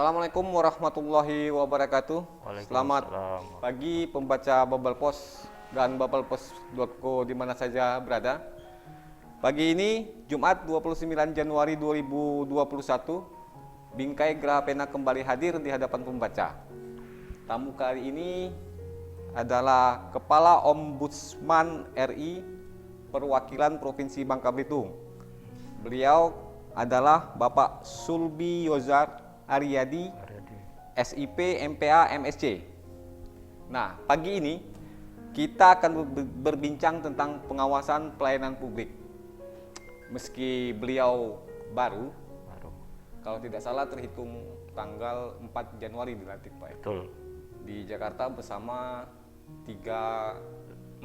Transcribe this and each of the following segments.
Assalamualaikum warahmatullahi wabarakatuh. Selamat Waalaikumsalam. pagi pembaca Bubble Post dan bubblepost.co di mana saja berada. Pagi ini Jumat 29 Januari 2021, Bingkai Grahapena kembali hadir di hadapan pembaca. Tamu kali ini adalah Kepala Ombudsman RI Perwakilan Provinsi Bangka Belitung. Beliau adalah Bapak Sulbi Yozar Aryadi, SIP MPA MSc. Nah, pagi ini kita akan berbincang tentang pengawasan pelayanan publik. Meski beliau baru, kalau tidak salah terhitung tanggal 4 Januari dilantik, Pak. Betul. Di Jakarta bersama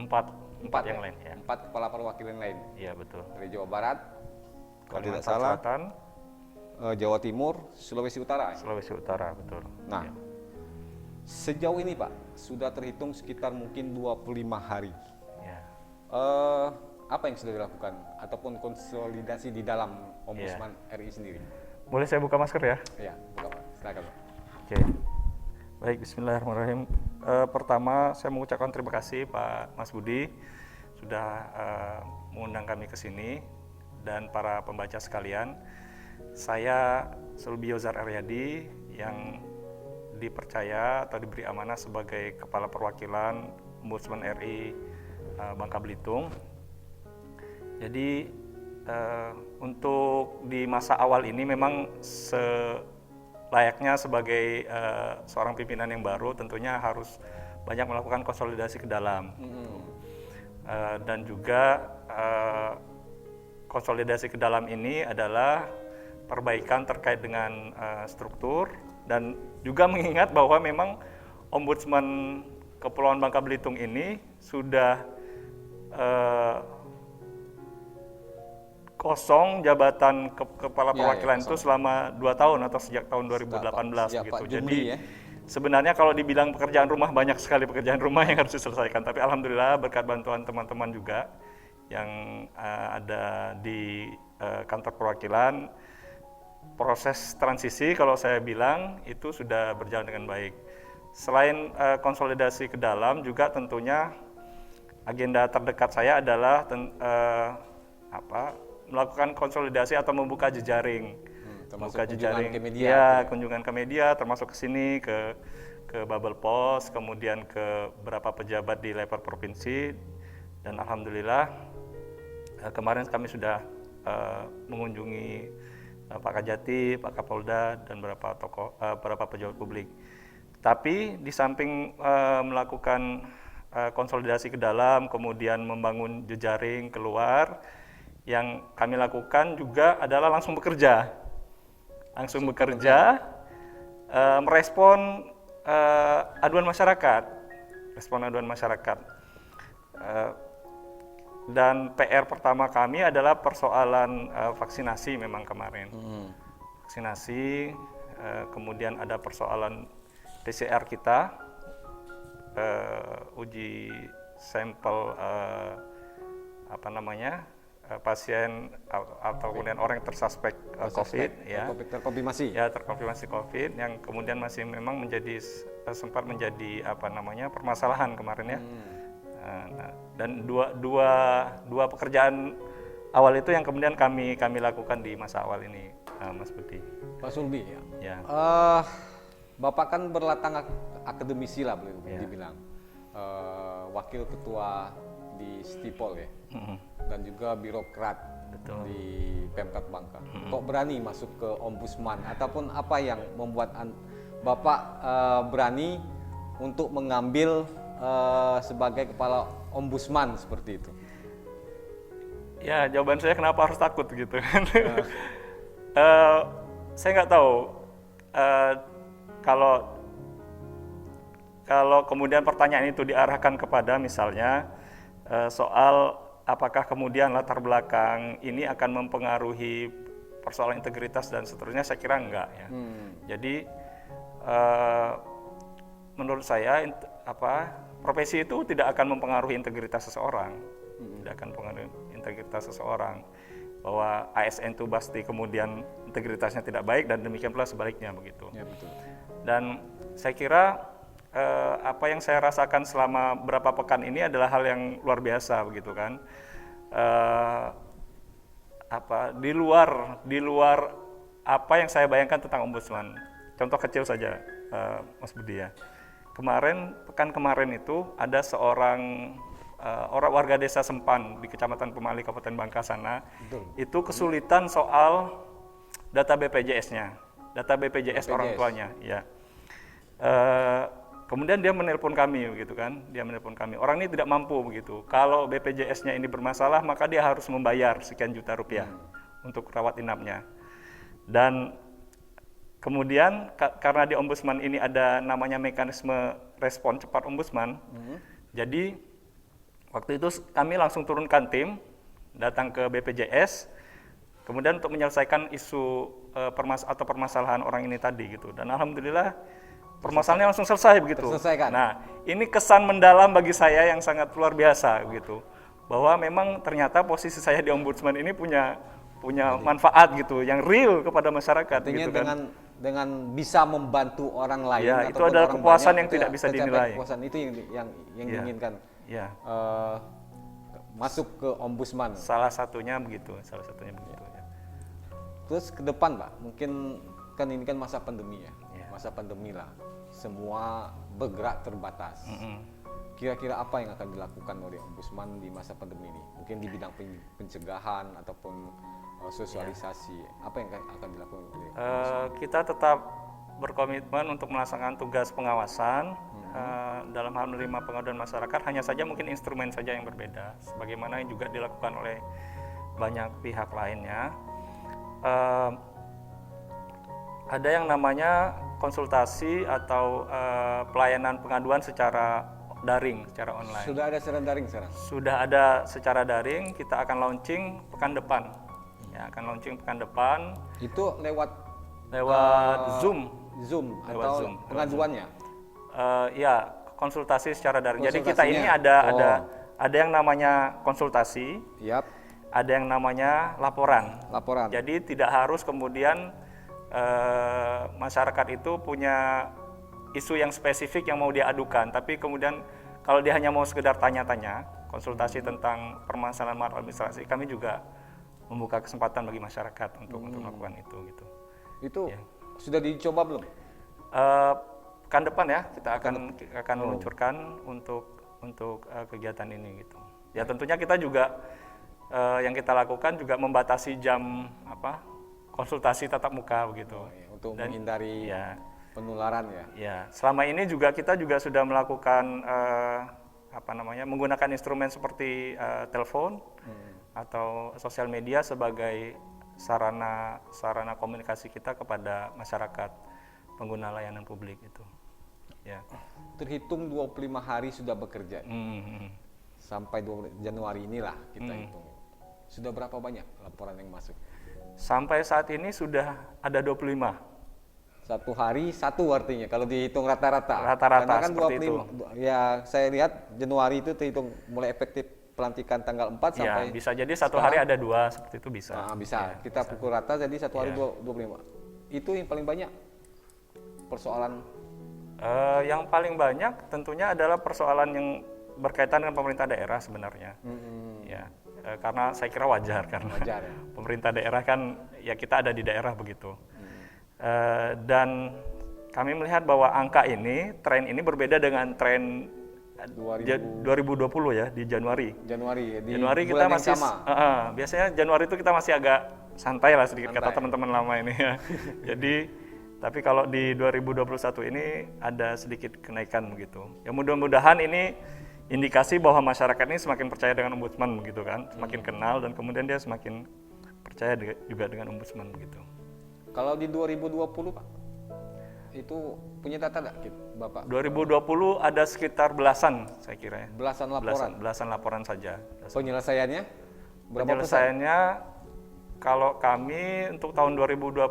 Empat yang lain ya. 4 kepala perwakilan lain. Iya, betul. Dari Jawa Barat, kalau tidak Kalimantan salah, Selatan, Jawa Timur, Sulawesi Utara. Sulawesi Utara, betul. Nah, Ya. sejauh ini Pak, sudah terhitung sekitar mungkin 25 hari. Ya. Apa yang sudah dilakukan ataupun konsolidasi di dalam Ombudsman RI sendiri? Boleh saya buka masker ya? Ya, buka, Pak. Silakan Pak. Oke. Baik, bismillahirrahmanirrahim. Pertama, saya mengucapkan terima kasih Pak Mas Budi sudah mengundang kami ke sini dan para pembaca sekalian. Saya Sulbi Yozar Aryadi yang dipercaya atau diberi amanah sebagai Kepala Perwakilan Ombudsman RI Bangka Belitung. Jadi untuk di masa awal ini memang layaknya sebagai seorang pimpinan yang baru tentunya harus banyak melakukan konsolidasi ke dalam. Dan juga konsolidasi ke dalam ini adalah perbaikan terkait dengan struktur dan juga mengingat bahwa memang Ombudsman Kepulauan Bangka Belitung ini sudah kosong jabatan kepala perwakilan itu selama 2 tahun atau sejak tahun 2018 gitu. Jadi sebenarnya kalau dibilang pekerjaan rumah, banyak sekali pekerjaan rumah yang harus diselesaikan, tapi alhamdulillah berkat bantuan teman-teman juga yang ada di kantor perwakilan, proses transisi kalau saya bilang itu sudah berjalan dengan baik. Selain konsolidasi ke dalam, juga tentunya agenda terdekat saya adalah melakukan konsolidasi atau membuka jejaring, membuka jejaring ke media, kunjungan ke media, termasuk ke sini ke Bubble Post, kemudian ke beberapa pejabat di level provinsi, dan alhamdulillah kemarin kami sudah mengunjungi Pak Kajati, Pak Kapolda, dan beberapa pejabat publik. Tapi di samping melakukan konsolidasi ke dalam, kemudian membangun jejaring keluar, yang kami lakukan juga adalah langsung bekerja, merespon aduan masyarakat, dan PR pertama kami adalah persoalan vaksinasi memang kemarin. Vaksinasi, kemudian ada persoalan PCR kita, uji sampel pasien atau kemudian orang yang tersuspek COVID, terkonfirmasi COVID, yang kemudian masih memang sempat menjadi permasalahan kemarin ya. Dan dua pekerjaan awal itu yang kemudian kami lakukan di masa awal ini, Mas Budi. Pak Sulbi ya. Bapak kan berlatar akademisi lah boleh dibilang, wakil ketua di Stipol ya, dan juga birokrat. Betul. Di Pemkab Bangka. Kok berani masuk ke Ombudsman ataupun apa yang membuat Bapak berani untuk mengambil sebagai kepala Ombudsman seperti itu? Ya, jawaban saya kenapa harus takut gitu kan. Saya nggak tahu kalau kemudian pertanyaan itu diarahkan kepada misalnya soal apakah kemudian latar belakang ini akan mempengaruhi persoalan integritas dan seterusnya, saya kira enggak ya. Jadi menurut saya profesi itu tidak akan mempengaruhi integritas seseorang, bahwa ASN itu pasti kemudian integritasnya tidak baik, dan demikian pula sebaliknya begitu. Ya, betul. Dan saya kira apa yang saya rasakan selama beberapa pekan ini adalah hal yang luar biasa begitu kan. Di luar apa yang saya bayangkan tentang ombudsman. Contoh kecil saja, Mas Budi ya. Pekan kemarin itu ada seorang orang warga desa Sempan di Kecamatan Pemali, Kabupaten Bangka sana. Betul. Itu kesulitan soal data BPJS-nya, data BPJS orang tuanya, ya. Kemudian dia menelpon kami, begitu kan? Dia menelpon kami. Orang ini tidak mampu begitu. Kalau BPJS-nya ini bermasalah, maka dia harus membayar sekian juta rupiah untuk rawat inapnya. Dan kemudian karena di ombudsman ini ada namanya mekanisme respon cepat ombudsman, jadi waktu itu kami langsung turunkan tim, datang ke BPJS, kemudian untuk menyelesaikan isu permasalahan orang ini tadi gitu. Dan alhamdulillah permasalahannya langsung selesai begitu. Terselesaikan. Nah, ini kesan mendalam bagi saya yang sangat luar biasa gitu. Bahwa memang ternyata posisi saya di ombudsman ini punya manfaat gitu, yang real kepada masyarakat. Artinya gitu kan. dengan bisa membantu orang lain, Ya, itu adalah kepuasan yang tidak bisa dinilai. Kepuasan itu yang diinginkan. Ya. Masuk ke ombudsman. Salah satunya begitu. Ya. Terus ke depan, Pak, mungkin kan ini kan masa pandemi ya. Masa pandemi lah. Semua bergerak terbatas. Kira-kira apa yang akan dilakukan oleh ombudsman di masa pandemi ini? Mungkin di bidang pencegahan ataupun sosialisasi. Apa yang akan dilakukan oleh ombudsman? Kita tetap berkomitmen untuk melaksanakan tugas pengawasan dalam hal menerima pengaduan masyarakat, hanya saja mungkin instrumen saja yang berbeda, sebagaimana yang juga dilakukan oleh banyak pihak lainnya. Ada yang namanya konsultasi atau pelayanan pengaduan secara daring, secara online. Sudah ada secara daring sekarang? Sudah ada secara daring, kita akan launching pekan depan. Ya, akan launching pekan depan. Itu lewat Zoom. Zoom Lewat atau Zoom. pengaduannya? Ya, konsultasi secara daring. Jadi kita ini ada yang namanya konsultasi. Yap. Ada yang namanya laporan. Laporan. Jadi tidak harus kemudian masyarakat itu punya isu yang spesifik yang mau dia adukan, tapi kemudian kalau dia hanya mau sekedar tanya-tanya, konsultasi tentang permasalahan maladministrasi, kami juga membuka kesempatan bagi masyarakat untuk melakukan itu gitu. Itu Ya. sudah dicoba belum? Pekan depan ya kita akan meluncurkan untuk kegiatan ini gitu. Ya tentunya kita juga yang kita lakukan juga membatasi jam konsultasi tatap muka begitu. Untuk menghindari penularan ya. Ya, selama ini kita juga sudah melakukan menggunakan instrumen seperti telepon atau sosial media sebagai sarana komunikasi kita kepada masyarakat pengguna layanan publik itu. Ya. Terhitung 25 hari sudah bekerja. Sampai 20 Januari inilah kita hitung. Sudah berapa banyak laporan yang masuk? Sampai saat ini sudah ada 25. Satu hari satu artinya kalau dihitung rata-rata. Rata-rata Karena kan seperti 25, itu. Ya saya lihat Januari itu terhitung mulai efektif pelantikan tanggal 4 sampai. Ya, bisa jadi satu hari ada 2 seperti itu bisa. Bisa. Ya, kita bisa. pukul rata jadi satu hari 25. Itu yang paling banyak persoalan. Yang paling banyak tentunya adalah persoalan yang berkaitan dengan pemerintah daerah sebenarnya. Ya. Karena saya kira wajar karena Wajar, ya. pemerintah daerah kan ya kita ada di daerah begitu. Dan kami melihat bahwa angka ini, tren ini berbeda dengan tren 2020 ya di Januari. Januari kita bulan yang masih sama. Biasanya Januari itu kita masih agak santai lah sedikit kata teman-teman lama ini ya. Jadi tapi kalau di 2021 ini ada sedikit kenaikan begitu. Ya mudah-mudahan ini indikasi bahwa masyarakat ini semakin percaya dengan ombudsman begitu kan, semakin kenal dan kemudian dia semakin percaya juga dengan ombudsman begitu. Kalau di 2020 Pak, itu punya data nggak Bapak? 2020 ada sekitar belasan saya kira ya. Belasan laporan? Belasan laporan saja. Penyelesaiannya? Berapa Penyelesaiannya kalau kami untuk tahun 2020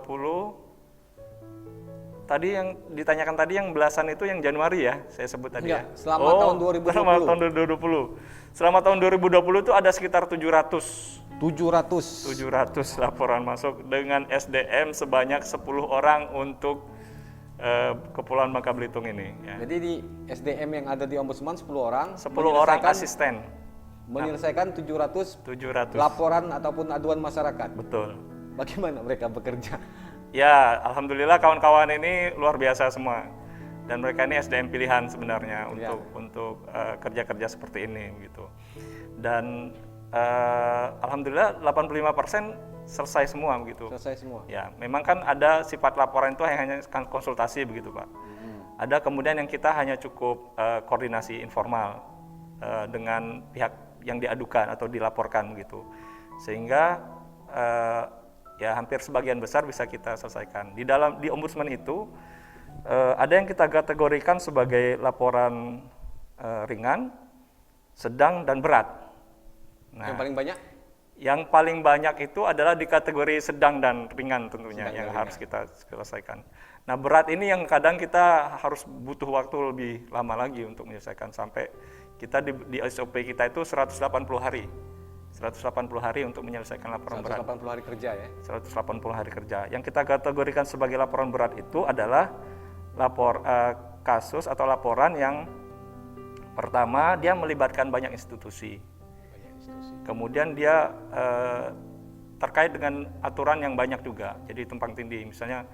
tadi yang ditanyakan tadi yang belasan itu yang Januari ya, saya sebut tadi ya. Selama tahun 2020. Selama tahun 2020. Selama tahun 2020 itu ada sekitar 700 700 laporan masuk dengan SDM sebanyak 10 orang untuk Kepulauan Bangka Belitung ini. Ya. Jadi di SDM yang ada di Ombudsman 10 orang, 10 orang asisten. Menyelesaikan 700 700. laporan ataupun aduan masyarakat. Betul. Bagaimana mereka bekerja? Ya, alhamdulillah kawan-kawan ini luar biasa semua. Dan mereka ini SDM pilihan sebenarnya untuk kerja-kerja seperti ini gitu. Dan alhamdulillah 85% selesai semua begitu. Selesai semua. Ya, memang kan ada sifat laporan itu hanya konsultasi begitu, Pak. Ada kemudian yang kita hanya cukup koordinasi informal dengan pihak yang diadukan atau dilaporkan gitu. Sehingga ya hampir sebagian besar bisa kita selesaikan. Di Ombudsman itu ada yang kita kategorikan sebagai laporan ringan, sedang dan berat. Nah, Yang paling banyak? yang paling banyak itu adalah di kategori sedang dan ringan tentunya Sedang yang dan harus kita selesaikan. Nah, berat ini yang kadang kita harus butuh waktu lebih lama lagi untuk menyelesaikan sampai kita di SOP kita itu 180 hari. 180 hari untuk menyelesaikan laporan berat. 180 hari kerja ya? 180 hari kerja. Yang kita kategorikan sebagai laporan berat itu adalah kasus atau laporan yang pertama dia melibatkan banyak institusi. Kemudian dia terkait dengan aturan yang banyak juga, jadi tumpang tindih. Misalnya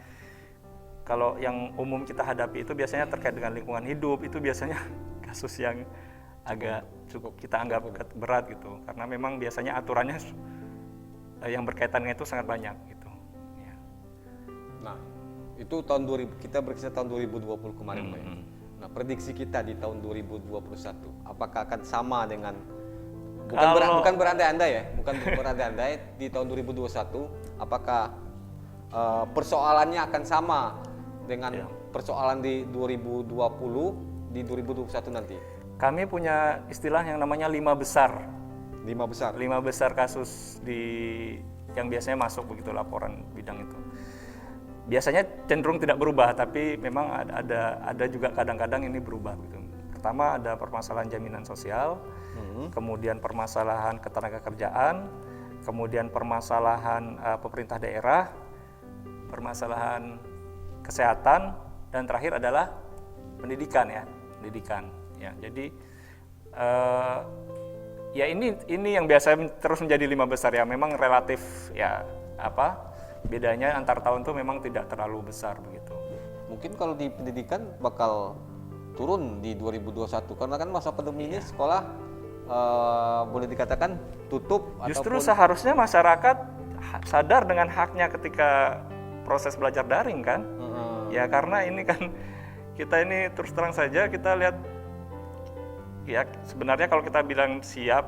kalau yang umum kita hadapi itu biasanya terkait dengan lingkungan hidup, itu biasanya kasus yang agak cukup kita anggap berat gitu, karena memang biasanya aturannya yang berkaitan dengan itu sangat banyak gitu. Ya. Nah, itu tahun 2000, kita berkisar tahun 2020 kemarin, Pak. Nah, prediksi kita di tahun 2021, apakah akan sama dengan bukan berandai-andai ya, bukan berandai-andai di tahun 2021, apakah persoalannya akan sama dengan persoalan di 2020 di 2021 nanti? Kami punya istilah yang namanya 5 besar. 5 besar. 5 besar kasus yang biasanya masuk begitu laporan bidang itu. Biasanya cenderung tidak berubah, tapi memang ada juga kadang-kadang ini berubah gitu. Pertama ada permasalahan jaminan sosial, kemudian permasalahan ketenagakerjaan, kemudian permasalahan pemerintah daerah, permasalahan kesehatan, dan terakhir adalah pendidikan ya, pendidikan. Ya, jadi ya ini yang biasa terus menjadi 5 besar ya. Memang relatif ya bedanya antar tahun tuh memang tidak terlalu besar begitu. Mungkin kalau di pendidikan bakal turun di 2021 karena kan masa pandemi ini sekolah boleh dikatakan tutup. Justru seharusnya masyarakat sadar dengan haknya ketika proses belajar daring kan. Ya karena ini kan kita ini terus terang saja kita lihat ya sebenarnya kalau kita bilang siap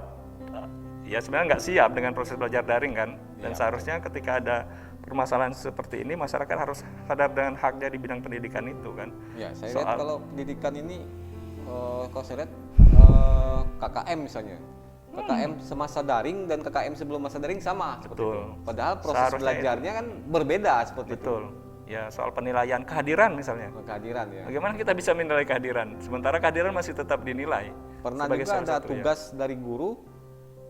ya sebenarnya nggak siap dengan proses belajar daring kan, dan seharusnya ketika ada permasalahan seperti ini masyarakat harus sadar dengan haknya di bidang pendidikan itu kan. Ya saya lihat kalau pendidikan ini kalau saya lihat KKM misalnya, KKM semasa daring dan KKM sebelum masa daring sama seperti itu. Padahal proses belajarnya kan berbeda seperti itu. Ya soal penilaian kehadiran misalnya. Kehadiran ya. Bagaimana kita bisa menilai kehadiran sementara kehadiran masih tetap dinilai. Pernah juga ada tugas dari guru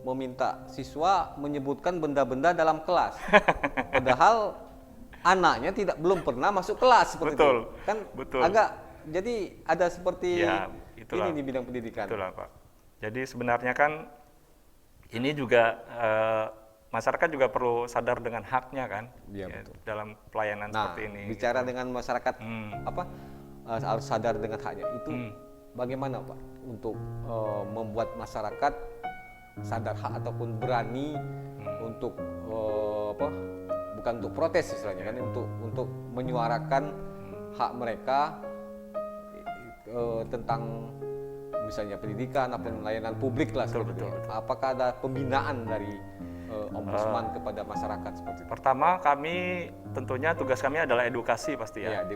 meminta siswa menyebutkan benda-benda dalam kelas. Padahal anaknya belum pernah masuk kelas seperti itu. Kan agak jadi ada seperti ini di bidang pendidikan. Itulah Pak. Jadi sebenarnya kan ini juga masyarakat juga perlu sadar dengan haknya kan dalam pelayanan seperti ini. Bicara dengan masyarakat harus sadar dengan haknya itu bagaimana Pak untuk membuat masyarakat sadar hak ataupun berani untuk bukan untuk protes istilahnya kan, untuk menyuarakan hak mereka tentang misalnya pendidikan ataupun layanan publik lah seperti itu. Apakah ada pembinaan dari Ombudsman kepada masyarakat seperti itu? Pertama, kami tentunya tugas kami adalah edukasi pasti ya.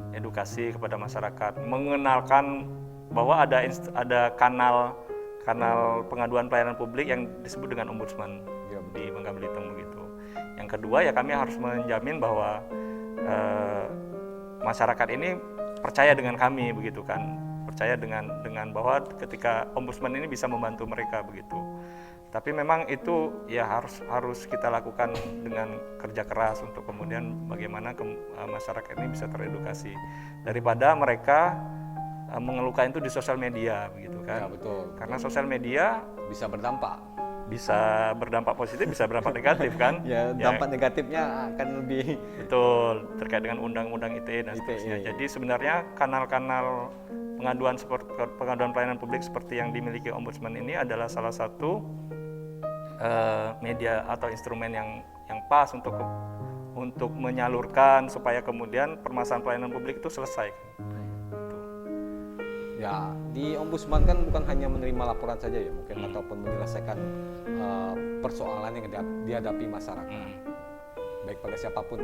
Edukasi kepada masyarakat, mengenalkan bahwa ada kanal pengaduan pelayanan publik yang disebut dengan Ombudsman di Bangka Belitung begitu. Yang kedua ya kami harus menjamin bahwa masyarakat ini percaya dengan kami begitu kan, percaya dengan bahwa ketika Ombudsman ini bisa membantu mereka begitu. Tapi memang itu ya harus kita lakukan dengan kerja keras untuk kemudian bagaimana masyarakat ini bisa teredukasi daripada mereka mengeluhkan itu di sosial media begitu kan. Ya, betul. Karena sosial media Bisa berdampak. bisa berdampak positif, bisa berdampak negatif kan. Ya, dampak negatifnya akan lebih Betul, terkait dengan undang-undang ITE dan ITE, seterusnya. iya. Jadi sebenarnya kanal-kanal pengaduan pelayanan publik seperti yang dimiliki Ombudsman ini adalah salah satu media atau instrumen yang pas untuk menyalurkan supaya kemudian permasalahan pelayanan publik itu selesai. ya, di Ombudsman kan bukan hanya menerima laporan saja ya mungkin ataupun menyelesaikan persoalan yang dihadapi masyarakat. Baik pada siapapun.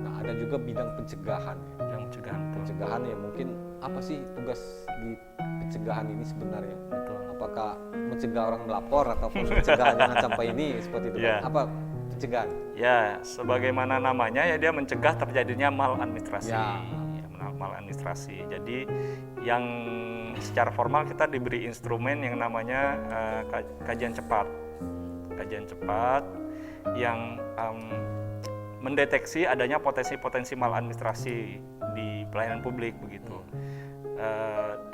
Nah, ada juga bidang pencegahan ya. Yang mencegah itu. Pencegahan ya mungkin apa sih tugas di pencegahan ini sebenarnya? Betul. Apakah mencegah orang melapor ataupun mencegah jangan sampai ini seperti itu? Ya. Apa pencegahan? Ya, sebagaimana namanya ya dia mencegah terjadinya maladministrasi. Ya. Maladministrasi. Jadi yang secara formal kita diberi instrumen yang namanya kajian cepat. Kajian cepat yang mendeteksi adanya potensi-potensi maladministrasi di pelayanan publik begitu.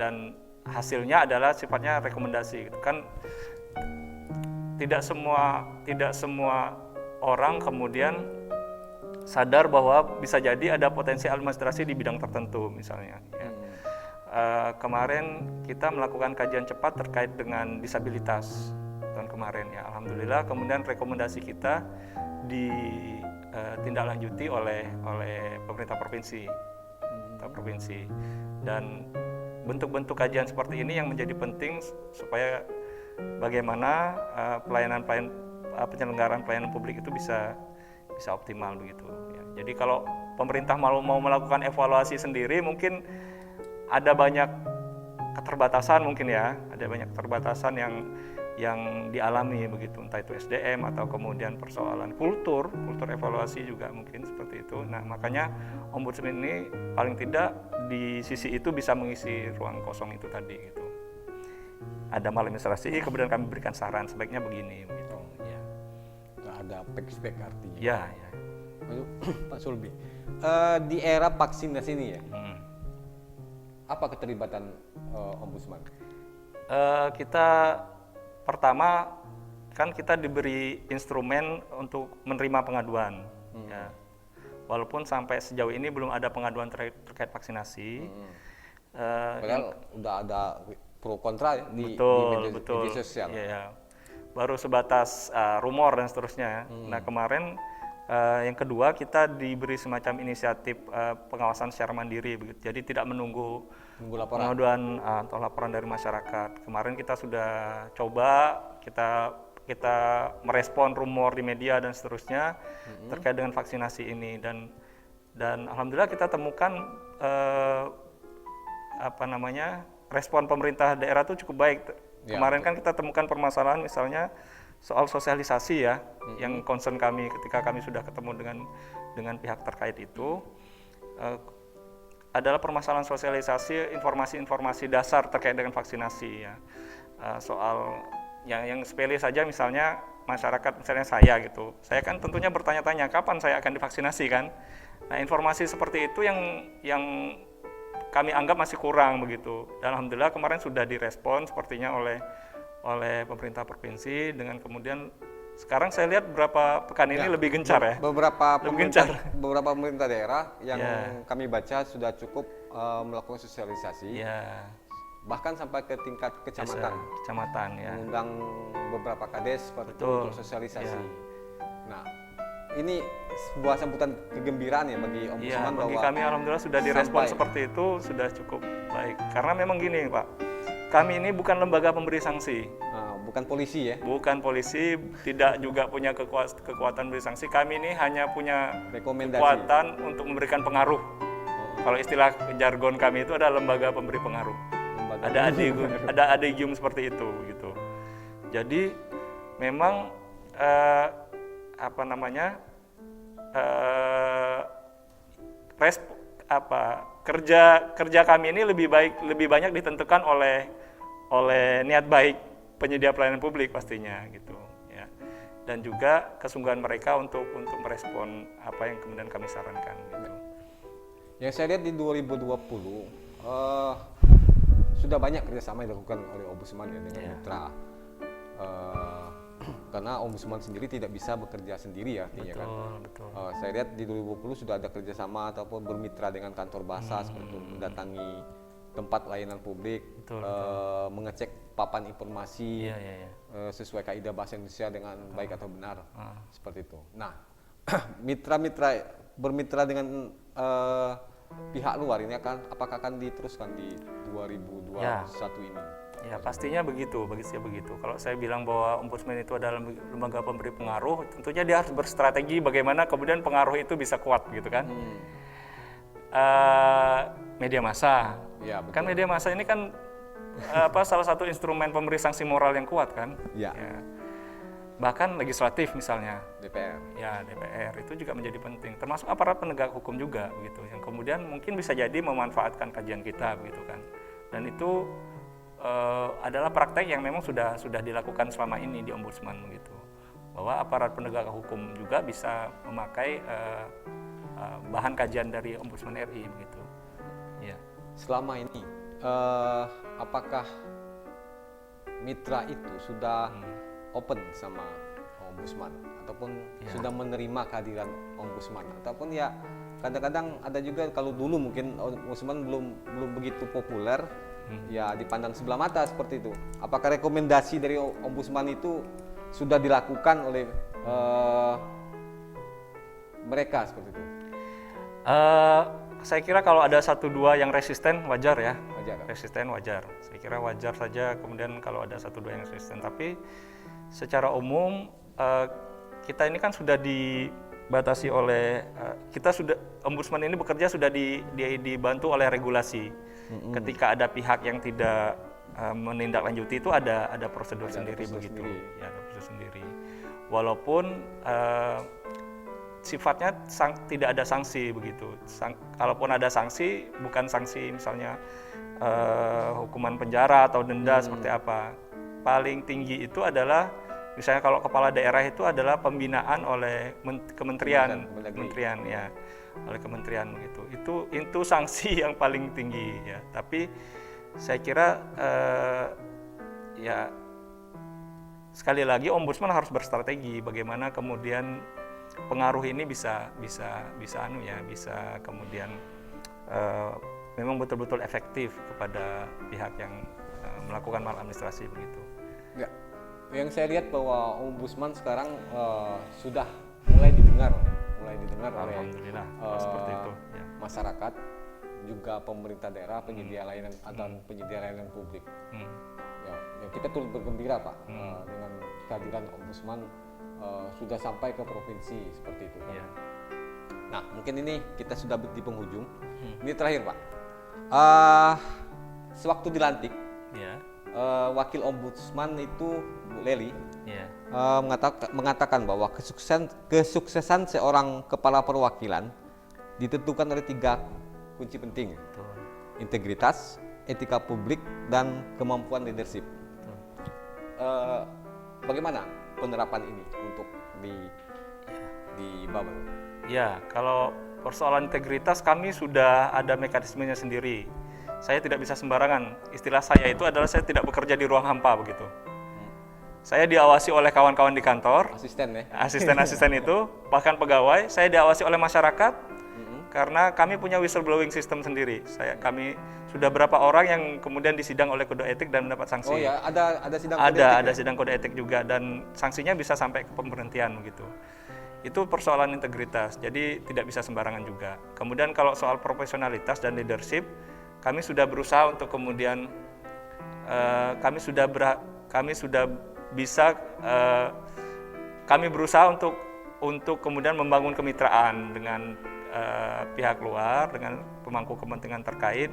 Dan hasilnya adalah sifatnya rekomendasi. Kan tidak semua orang kemudian sadar bahwa bisa jadi ada potensi administrasi di bidang tertentu misalnya. Ya. Kemarin kita melakukan kajian cepat terkait dengan disabilitas tahun kemarin ya. Alhamdulillah kemudian rekomendasi kita ditindaklanjuti oleh pemerintah provinsi. Dan bentuk-bentuk kajian seperti ini yang menjadi penting supaya bagaimana penyelenggaraan pelayanan publik itu bisa optimal begitu ya. Jadi kalau pemerintah mau melakukan evaluasi sendiri mungkin ada banyak keterbatasan mungkin ya, ada banyak keterbatasan yang dialami begitu, entah itu SDM atau kemudian persoalan kultur evaluasi juga mungkin seperti itu. Nah, makanya Ombudsman ini paling tidak di sisi itu bisa mengisi ruang kosong itu tadi gitu. Ada maladministrasi, kemudian kami berikan saran sebaiknya begini begitu. Ya. Nggak ada spek artinya. Ya. Pak Sulbi, di era vaksinasi ini ya, apa keterlibatan Ombudsman? Kita pertama kan kita diberi instrumen untuk menerima pengaduan. Ya. Walaupun sampai sejauh ini belum ada pengaduan terkait vaksinasi. Padahal udah ada pro kontra ya di media sosial. Ya. Baru sebatas rumor dan seterusnya. Nah kemarin yang kedua kita diberi semacam inisiatif pengawasan secara mandiri begitu. Jadi tidak menunggu laporan. Pengaduan atau laporan dari masyarakat. Kemarin kita sudah coba kita merespon rumor di media dan seterusnya terkait dengan vaksinasi ini dan alhamdulillah kita temukan respon pemerintah daerah itu cukup baik. Ya, kemarin kan kita temukan permasalahan misalnya soal sosialisasi ya, yang concern kami ketika kami sudah ketemu dengan pihak terkait itu adalah permasalahan sosialisasi informasi-informasi dasar terkait dengan vaksinasi ya. Soal yang sepele saja misalnya masyarakat misalnya saya gitu. Saya kan tentunya bertanya-tanya kapan saya akan divaksinasi kan. Nah, informasi seperti itu yang kami anggap masih kurang begitu. Dan alhamdulillah kemarin sudah direspon sepertinya oleh pemerintah provinsi dengan kemudian sekarang saya lihat beberapa pekan ini lebih gencar ya. Beberapa pemerintah daerah yang kami baca sudah cukup melakukan sosialisasi. Ya. Bahkan sampai ke tingkat kecamatan ya. Mengundang beberapa kades untuk sosialisasi. Ya. Nah, ini sebuah sambutan kegembiraan ya bagi Ombudsman bahwa bagi kami alhamdulillah sudah direspon seperti itu sudah cukup baik. Karena memang gini, Pak. Kami ini bukan lembaga pemberi sanksi. Bukan polisi ya? Bukan polisi, tidak juga punya kekuatan beri sanksi. Kami ini hanya punya kekuatan untuk memberikan pengaruh. Kalau istilah jargon kami itu ada lembaga pemberi pengaruh. Ada adegium seperti itu gitu. Jadi memang kerja kami ini lebih banyak ditentukan oleh niat baik penyedia pelayanan publik pastinya gitu ya. Dan juga kesungguhan mereka untuk merespon apa yang kemudian kami sarankan gitu. Yang saya lihat di 2020 sudah banyak kerjasama yang dilakukan oleh Ombudsman ya dengan mitra. Karena Ombudsman sendiri tidak bisa bekerja sendiri ya artinya kan. Betul. Saya lihat di 2020 sudah ada kerjasama ataupun bermitra dengan kantor bahasa seperti itu, mendatangi tempat layanan publik, mengecek papan informasi sesuai kaidah bahasa Indonesia dengan baik atau benar, seperti itu. Nah, bermitra dengan pihak luar ini apakah akan diteruskan di 2021 ini? Ya pastinya begitu. Kalau saya bilang bahwa Ombudsman itu adalah lembaga pemberi pengaruh, tentunya dia harus berstrategi bagaimana kemudian pengaruh itu bisa kuat gitu kan. Media massa, Ya, betul. kan media massa ini kan salah satu instrumen pemberi sanksi moral yang kuat kan. Ya. Bahkan legislatif misalnya, DPR. ya DPR itu juga menjadi penting, termasuk aparat penegak hukum juga begitu, yang kemudian mungkin bisa jadi memanfaatkan kajian kita begitu kan. Dan itu adalah praktek yang memang sudah dilakukan selama ini di Ombudsman begitu, bahwa aparat penegak hukum juga bisa memakai bahan kajian dari Ombudsman RI begitu. Ya. Selama ini apakah mitra itu sudah open sama Ombudsman ataupun sudah menerima kehadiran Ombudsman, ataupun ya kadang-kadang ada juga kalau dulu mungkin Ombudsman belum begitu populer, ya dipandang sebelah mata seperti itu. Apakah rekomendasi dari Ombudsman itu sudah dilakukan oleh mereka seperti itu? Saya kira kalau ada 1-2 yang resisten wajar ya. Wajar. Resisten wajar. Saya kira wajar saja kemudian kalau ada 1-2 yang resisten. Tapi secara umum kita ini kan sudah dibatasi oleh Ombudsman ini bekerja sudah dibantu oleh regulasi. Ketika ada pihak yang tidak menindaklanjuti itu ada prosedur sendiri begitu. Ya, ada prosedur sendiri. Walaupun sifatnya tidak ada sanksi begitu. Kalaupun ada sanksi, bukan sanksi misalnya hukuman penjara atau denda seperti apa. Paling tinggi itu adalah misalnya kalau kepala daerah itu adalah pembinaan oleh kementerian ya, oleh kementerian begitu. Itu sanksi yang paling tinggi ya. Tapi saya kira ya sekali lagi Ombudsman harus berstrategi bagaimana kemudian pengaruh ini bisa kemudian memang betul-betul efektif kepada pihak yang melakukan maladministrasi begitu. Ya, yang saya lihat bahwa Ombudsman sekarang sudah mulai didengar oleh Alhamdulillah seperti itu. Ya. Masyarakat, juga pemerintah daerah, penyedia layanan dan penyedia layanan publik. Ya, kita turut bergembira Pak dengan kehadiran Ombudsman. Sudah sampai ke provinsi seperti itu. Ya. Nah, mungkin ini kita sudah di penghujung. Ini terakhir Pak. Sewaktu dilantik, Wakil Ombudsman itu Bu Leli mengatakan bahwa kesuksesan seorang kepala perwakilan ditentukan oleh 3 kunci penting: integritas, etika publik, dan kemampuan leadership. Bagaimana penerapan ini untuk di Babel? Ya, kalau persoalan integritas kami sudah ada mekanismenya sendiri. Saya tidak bisa sembarangan. Istilah saya itu adalah saya tidak bekerja di ruang hampa begitu. Saya diawasi oleh kawan-kawan di kantor, asisten-asisten itu, bahkan pegawai. Saya diawasi oleh masyarakat karena kami punya whistleblowing system sendiri. Kami sudah berapa orang yang kemudian disidang oleh kode etik dan mendapat sanksi. Oh ya, ada sidang kode etik. Ada sidang kode etik juga, dan sanksinya bisa sampai ke pemberhentian begitu. Itu persoalan integritas, jadi tidak bisa sembarangan juga. Kemudian kalau soal profesionalitas dan leadership, kami sudah berusaha untuk kemudian kami berusaha untuk kemudian membangun kemitraan dengan pihak luar, dengan pemangku kepentingan terkait,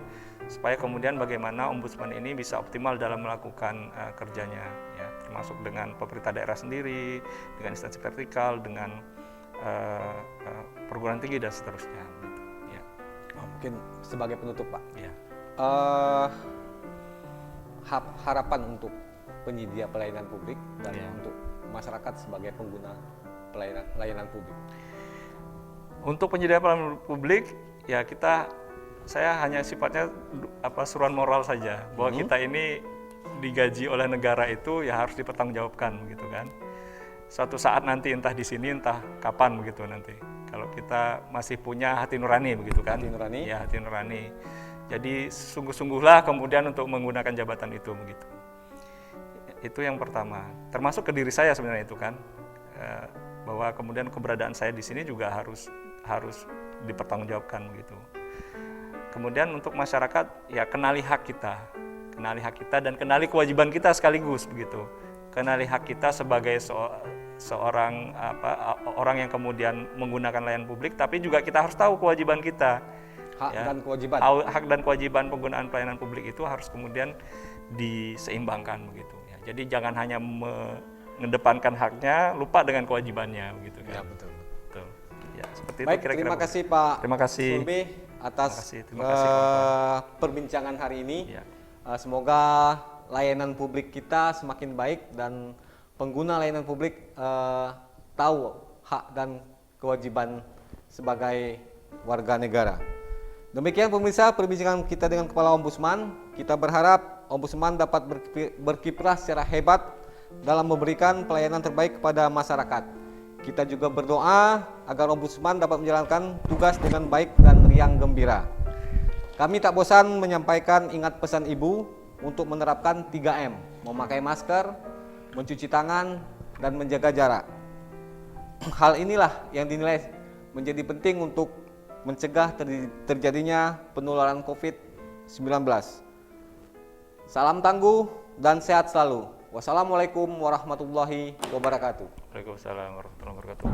supaya kemudian bagaimana Ombudsman ini bisa optimal dalam melakukan kerjanya, ya, termasuk dengan pemerintah daerah sendiri, dengan instansi vertikal, dengan perguruan tinggi dan seterusnya. Gitu. Ya. Mungkin sebagai penutup Pak, Ya. harapan untuk penyedia pelayanan publik dan Iya. untuk masyarakat sebagai pengguna layanan publik? Untuk penyedia pelayanan publik, ya saya hanya sifatnya seruan moral saja bahwa kita ini digaji oleh negara itu ya harus dipertanggungjawabkan gitu kan. Suatu saat nanti entah di sini entah kapan begitu nanti. Kalau kita masih punya hati nurani begitu kan. Hati nurani. Ya, hati nurani. Jadi sungguh-sungguhlah kemudian untuk menggunakan jabatan itu begitu. Itu yang pertama. Termasuk ke diri saya sebenarnya itu kan. Bahwa kemudian keberadaan saya di sini juga harus dipertanggungjawabkan begitu. Kemudian untuk masyarakat ya kenali hak kita dan kenali kewajiban kita sekaligus begitu. Kenali hak kita sebagai seorang orang yang kemudian menggunakan layanan publik, tapi juga kita harus tahu kewajiban kita. Hak dan kewajiban. Hak dan kewajiban penggunaan pelayanan publik itu harus kemudian diseimbangkan begitu. Ya, jadi jangan hanya mengedepankan haknya, lupa dengan kewajibannya begitu kan. Ya, betul. Betul. Ya, seperti Baik, itu kira-kira. terima kasih Pak Terima kasih. Sulbi atas Terima kasih, perbincangan hari ini. Ya. Semoga layanan publik kita semakin baik dan pengguna layanan publik tahu hak dan kewajiban sebagai warga negara. Demikian pemirsa perbincangan kita dengan Kepala Ombudsman. Kita berharap Ombudsman dapat berkiprah secara hebat dalam memberikan pelayanan terbaik kepada masyarakat. Kita juga berdoa agar Ombudsman dapat menjalankan tugas dengan baik dan riang gembira. Kami tak bosan menyampaikan ingat pesan Ibu untuk menerapkan 3M, memakai masker, mencuci tangan, dan menjaga jarak. Hal inilah yang dinilai menjadi penting untuk mencegah terjadinya penularan COVID-19. Salam tangguh dan sehat selalu. Wassalamualaikum warahmatullahi wabarakatuh. Waalaikumsalam warahmatullahi wabarakatuh.